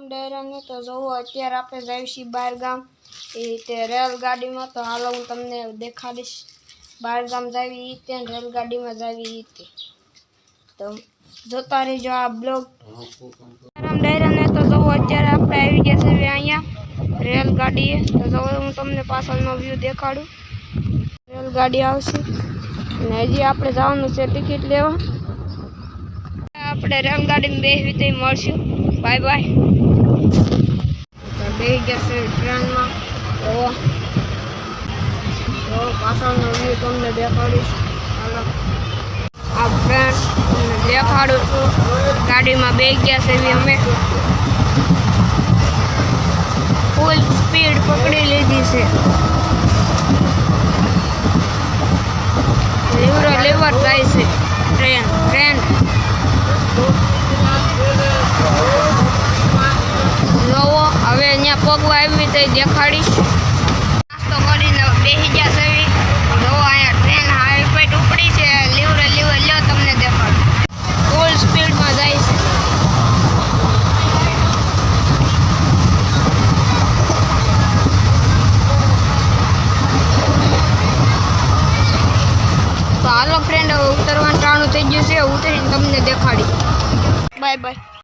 ડાયરાને તો જોવો અત્યારે આપણે જઈશી બહાર ગામ એ તે રેલગાડીમાં તો હાલો હું તમને દેખાડીશ બહાર ગામ જાવી તે રેલગાડીમાં જાવી તે તો જોતા રહેજો આ બ્લોગ ડાયરાને તો જોવો અત્યારે આપણે આવી ગયા છે અહીંયા રેલગાડીએ તો જોવો હું તમને પાછળનો વ્યૂ દેખાડું રેલગાડી આવશે અને હજી આપણે જવાનું છે ટિકિટ લેવા આપણે રેલગાડીમાં બેસી તો મળશું બાય બાય બેસી ગયા છે ટ્રેનમાં તો પાછળનો વ્યૂ તમને દેખાડીશ હાલો આ ફ્રેન્ડ તમને દેખાડું છું ગાડીમાં બેસી ગયા છે અમે ફૂલ સ્પીડ પકડી લીધી છે લીવર જાય છે ટ્રેન જોવો હવે અહીંયા પગવા આવી તો દેખાડીશ નાસ્તો કરીને બેસી ગયા છે જોવો અહીંયા ટ્રેન હાઈવે પર ઉપડી છે લીવર લ્યો તમને દેખાડું ફૂલ સ્પીડમાં જાય છે તો હાલો ફ્રેન્ડ હવે ઉતરવાનું ટાણું થઈ ગયું છે ઉતરીને તમને દેખાડી બાય બાય